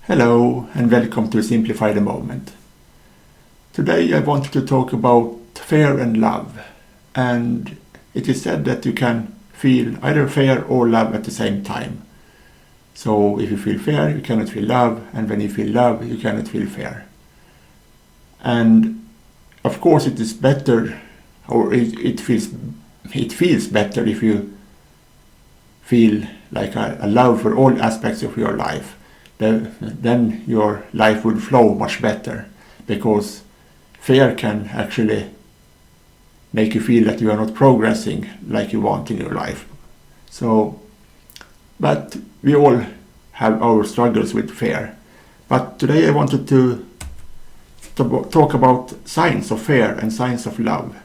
Hello and welcome to Simplify the Moment. Today I wanted to talk about fear and love, and it is said that you can feel either fear or love at the same time. So if you feel fear, you cannot feel love, and when you feel love, you cannot feel fear. And of course it is better, or it feels better if you feel like a love for all aspects of your life. Then your life would flow much better, because fear can actually make you feel that you are not progressing like you want in your life. But we all have our struggles with fear. But today I wanted to talk about signs of fear and signs of love,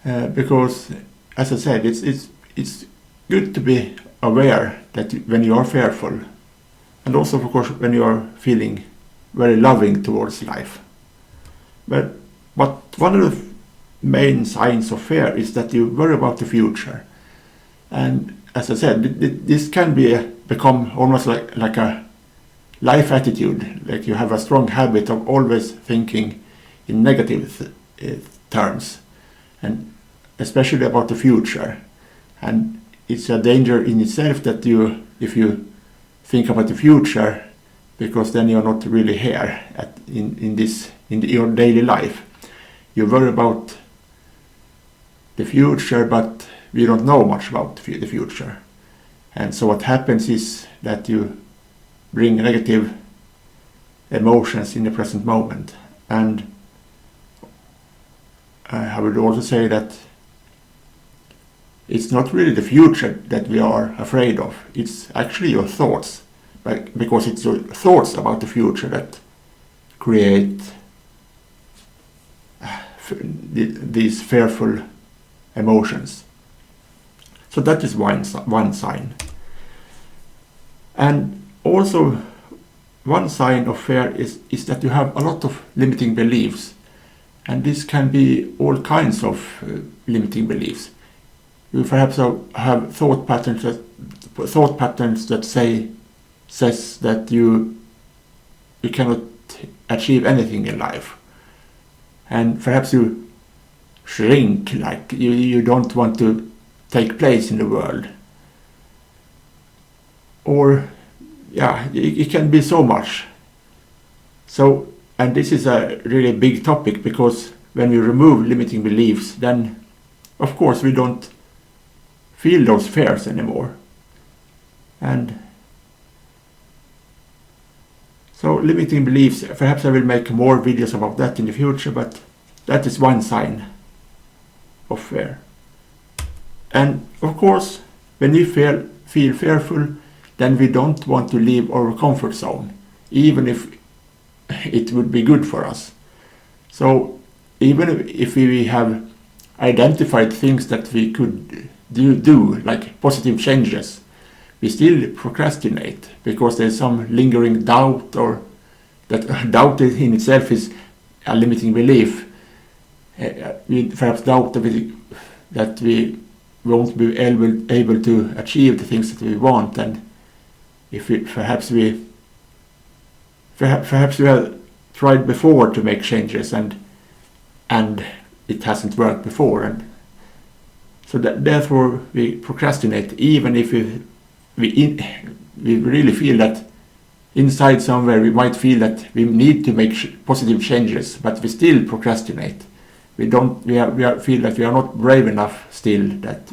because, as I said, it's good to be aware that when you are fearful, and also of course when you are feeling very loving towards life. But one of the main signs of fear is that you worry about the future. And as I said, this can become almost like a life attitude, like you have a strong habit of always thinking in negative terms, and especially about the future. And it's a danger in itself that if you think about the future, because then you're not really here in your daily life. You worry about the future, but we don't know much about the future. And so what happens is that you bring negative emotions in the present moment. And I would also say that it's not really the future that we are afraid of. It's actually your thoughts, because it's your thoughts about the future that create these fearful emotions. So that is one sign. And also one sign of fear is that you have a lot of limiting beliefs. And this can be all kinds of limiting beliefs. You perhaps have thought patterns that says that you cannot achieve anything in life, and perhaps you shrink, like you don't want to take place in the world, or it can be so much. So, and this is a really big topic, because when we remove limiting beliefs, then of course we don't feel those fears anymore. And so limiting beliefs, perhaps I will make more videos about that in the future, but that is one sign of fear. And of course, when we feel fearful, then we don't want to leave our comfort zone, even if it would be good for us. So even if we have identified things that we could do like positive changes, we still procrastinate, because there's some lingering doubt, or that doubt in itself is a limiting belief. We perhaps doubt that we won't be able to achieve the things that we want, and perhaps we have tried before to make changes and it hasn't worked before, and so therefore we procrastinate, even if we really feel that inside somewhere we might feel that we need to make positive changes, but we still procrastinate. We feel that we are not brave enough still that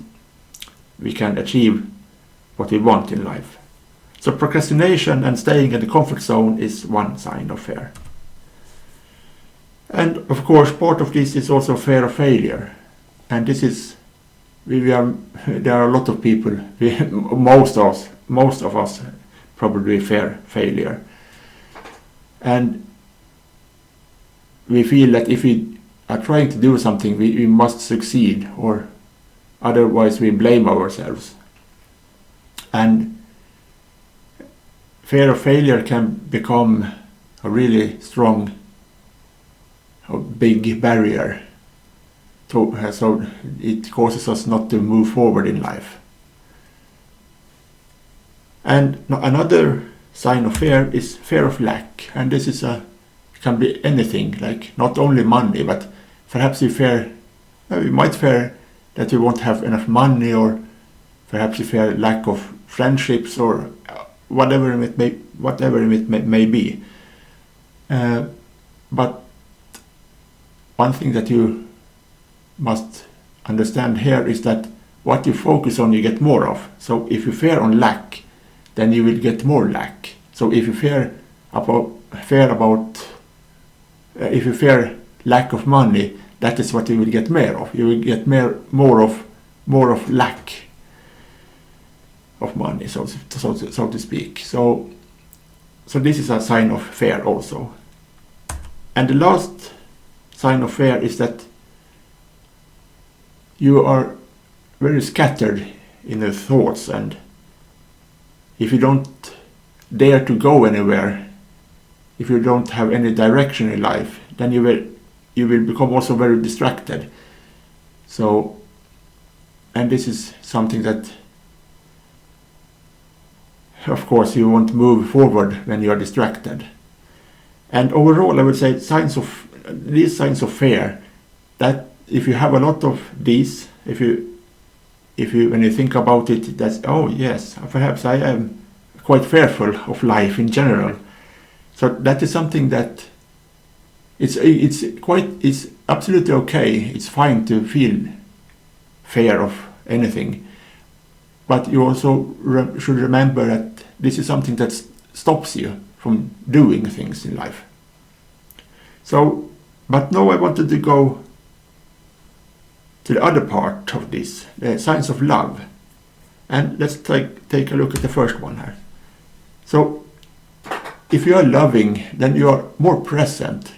we can achieve what we want in life. So procrastination and staying in the comfort zone is one sign of fear. And of course part of this is also fear of failure. And this is, there are a lot of people, most of us probably fear failure. And we feel that if we are trying to do something, we must succeed, or otherwise we blame ourselves. And fear of failure can become a really strong, a big barrier so it causes us not to move forward in life. And another sign of fear is fear of lack, and this is can be anything, like not only money, but perhaps you might fear that you won't have enough money, or perhaps you fear lack of friendships, or whatever it may be. But one thing that you must understand here is that what you focus on, you get more of. So if you fear on lack, then you will get more lack. So if you fear lack of money, that is what you will get more of. You will get more of lack of money, so to speak. So this is a sign of fear also. And the last sign of fear is that you are very scattered in your thoughts, and if you don't dare to go anywhere, if you don't have any direction in life, then you will become also very distracted. So, and this is something that, of course, you won't move forward when you are distracted. And overall, I would say these signs of fear, that if you have a lot of these, if you when you think about it, that's, oh yes, perhaps I am quite fearful of life in general. So that is something that it's absolutely okay. It's fine to feel fear of anything, but you also should remember that this is something that stops you from doing things in life. So, but now I wanted to go to the other part of this, the signs of love. And let's take a look at the first one here. So, if you are loving, then you are more present.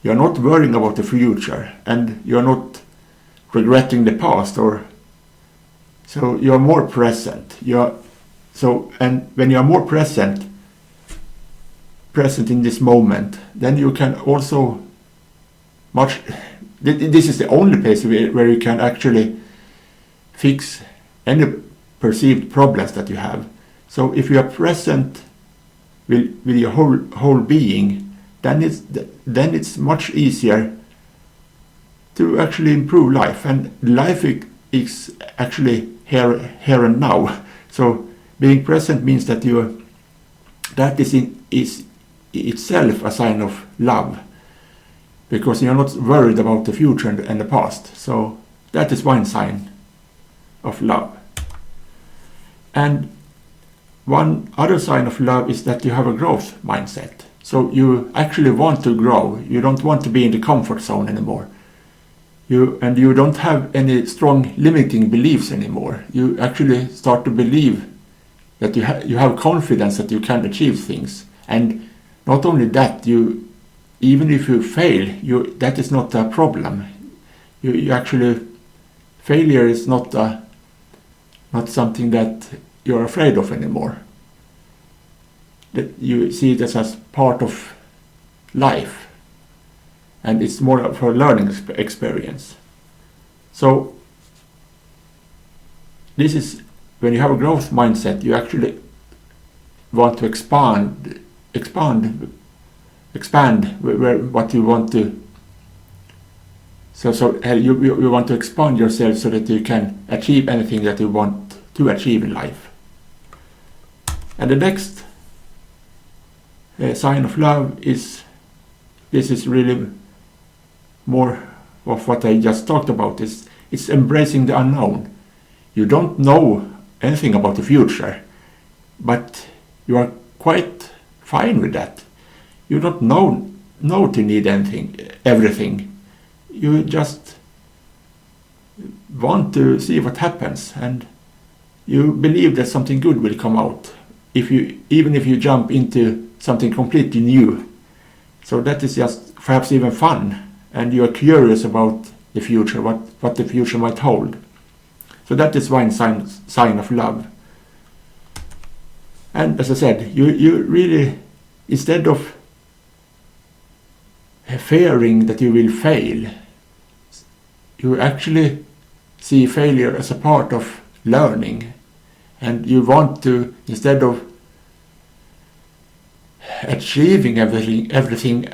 You are not worrying about the future, and you are not regretting the past, so you are more present. And when you are more present in this moment, then you can also this is the only place where you can actually fix any perceived problems that you have. So if you are present with your whole being, then it's much easier to actually improve life, and life is actually here and now. So being present means that that is itself a sign of love, because you're not worried about the future and the past. So that is one sign of love. And one other sign of love is that you have a growth mindset. So you actually want to grow. You don't want to be in the comfort zone anymore. You don't have any strong limiting beliefs anymore. You actually start to believe that you have confidence that you can achieve things. And not only that, even if you fail, that is not a problem. You actually, failure is not something that you're afraid of anymore. That you see it as part of life, and it's more of a learning experience. So this is when you have a growth mindset, you actually want to expand what you want to. So you want to expand yourself so that you can achieve anything that you want to achieve in life. And the next sign of love this is really more of what I just talked about. It's embracing the unknown. You don't know anything about the future, but you are quite fine with that. You don't know to need everything. You just want to see what happens, and you believe that something good will come out, even if you jump into something completely new. So that is just perhaps even fun, and you are curious about the future, what the future might hold. So that is one sign of love. And as I said, you really, instead of fearing that you will fail, you actually see failure as a part of learning, and you want to, instead of achieving everything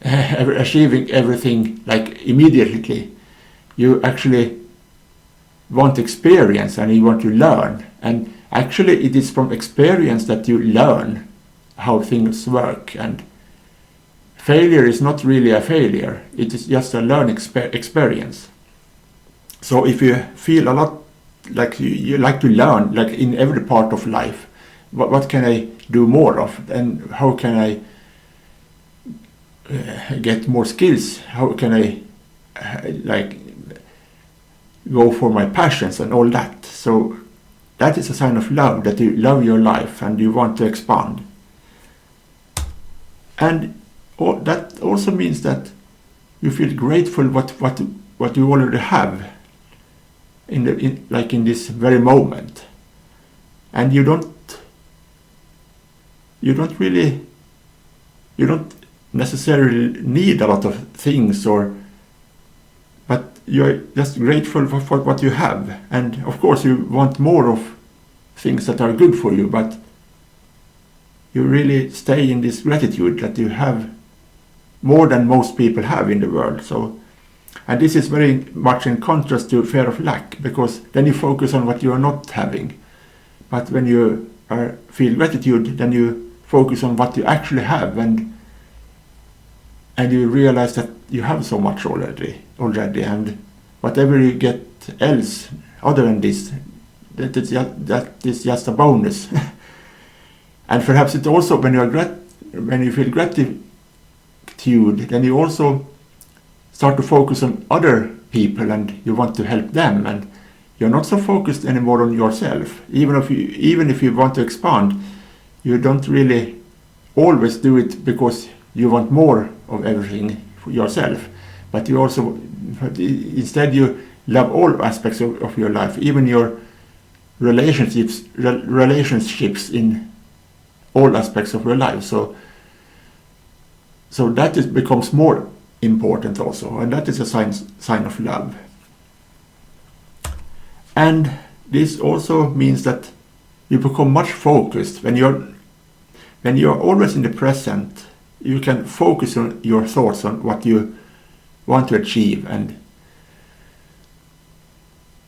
achieving everything like immediately. You actually want experience and you want to learn, and actually it is from experience that you learn how things work, and failure is not really a failure, it is just a learning experience. So if you feel a lot like you like to learn, like in every part of life, what can I do more of, and how can I get more skills, how can I like go for my passions and all that. So that is a sign of love, that you love your life and you want to expand. And that also means that you feel grateful what you already have in this very moment, and you don't necessarily need a lot of things, but you're just grateful for what you have. And of course you want more of things that are good for you, but you really stay in this gratitude that you have more than most people have in the world. So, and this is very much in contrast to fear of lack, because then you focus on what you are not having. But when you feel gratitude, then you focus on what you actually have, and you realize that you have so much already, and whatever you get else other than this, that is just a bonus. And perhaps it also, when you feel gratitude, then you also start to focus on other people and you want to help them, and you're not so focused anymore on yourself. Even if you want to expand, you don't really always do it because you want more of everything for yourself, but you also, instead you love all aspects of your life, even your relationships in all aspects of your life. So that becomes more important also, and that is a sign of love. And this also means that you become much focused. When you're always in the present, you can focus on your thoughts on what you want to achieve, and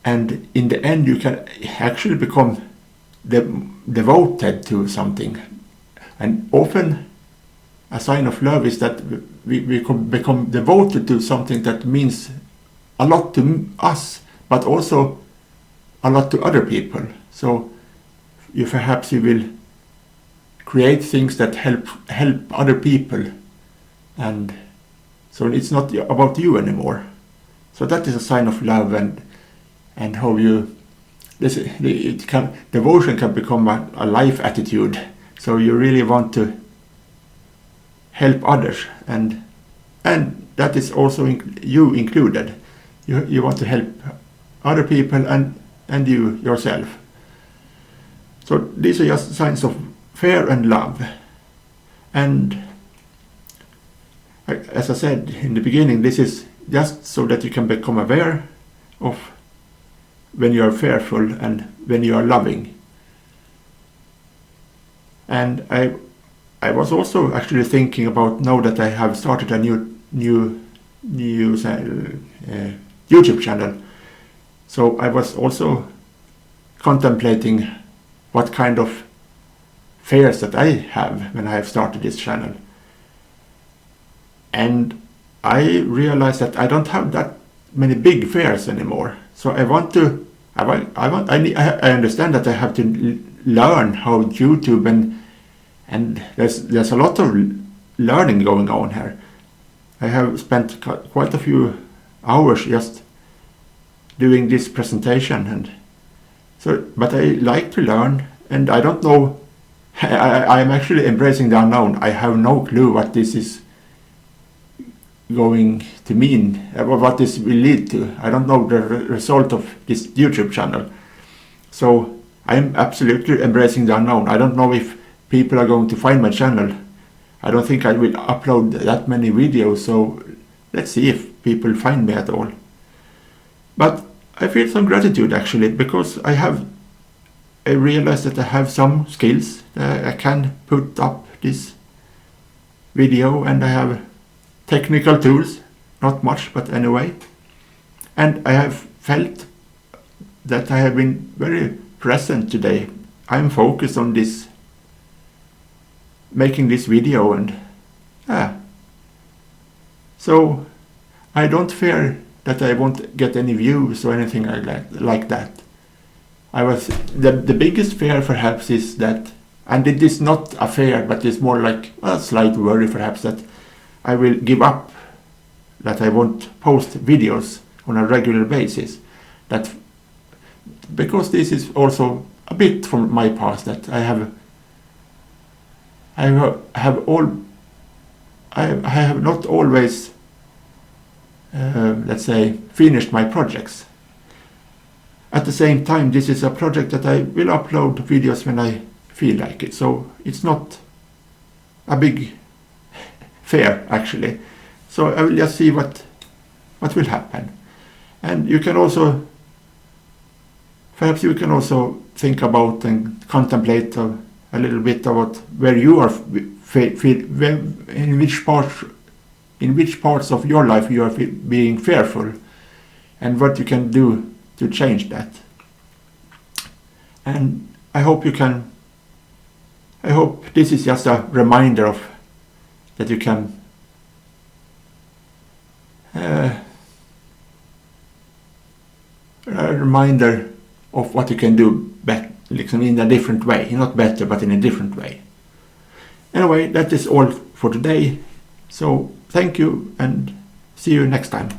in the end you can actually become devoted to something. And often a sign of love is that we become devoted to something that means a lot to us, but also a lot to other people. So perhaps you will create things that help other people, and so it's not about you anymore. So that is a sign of love, and how devotion can become a life attitude. So you really want to help others, and that is also you included. You want to help other people and you yourself. So these are just signs of fear and love. And as I said in the beginning, this is just so that you can become aware of when you are fearful and when you are loving. And I was also actually thinking about, now that I have started a new YouTube channel. So I was also contemplating what kind of fears that I have when I have started this channel. And I realized that I don't have that many big fears anymore. So I understand that I have to learn how YouTube and there's a lot of learning going on here. I have spent quite a few hours just doing this presentation, and so, but I like to learn, and I don't know, I am actually embracing the unknown. I have no clue what this is going to mean, or what this will lead to. I don't know the result of this YouTube channel. So I'm absolutely embracing the unknown. I don't know if people are going to find my channel. I don't think I will upload that many videos, so let's see if people find me at all. But I feel some gratitude actually, because I have I realized that I have some skills. I can put up this video, and I have technical tools, not much, but anyway. And I have felt that I have been very present today. I'm focused on this, making this video, and so I don't fear that I won't get any views or anything like that. The biggest fear perhaps is that, and it is not a fear, but it's more like a slight worry perhaps, that I will give up, that I won't post videos on a regular basis. That because this is also a bit from my past, that I have not always let's say finished my projects. At the same time, this is a project that I will upload videos when I feel like it, so it's not a big fear actually. So I will just see what will happen. And you can also, perhaps you can also think about and contemplate a little bit about where you are in which parts of your life you are being fearful, and what you can do to change that. And I hope this is just a reminder of that you can a reminder of what you can do in a different way, not better, but in a different way. Anyway, that is all for today. So thank you, and see you next time.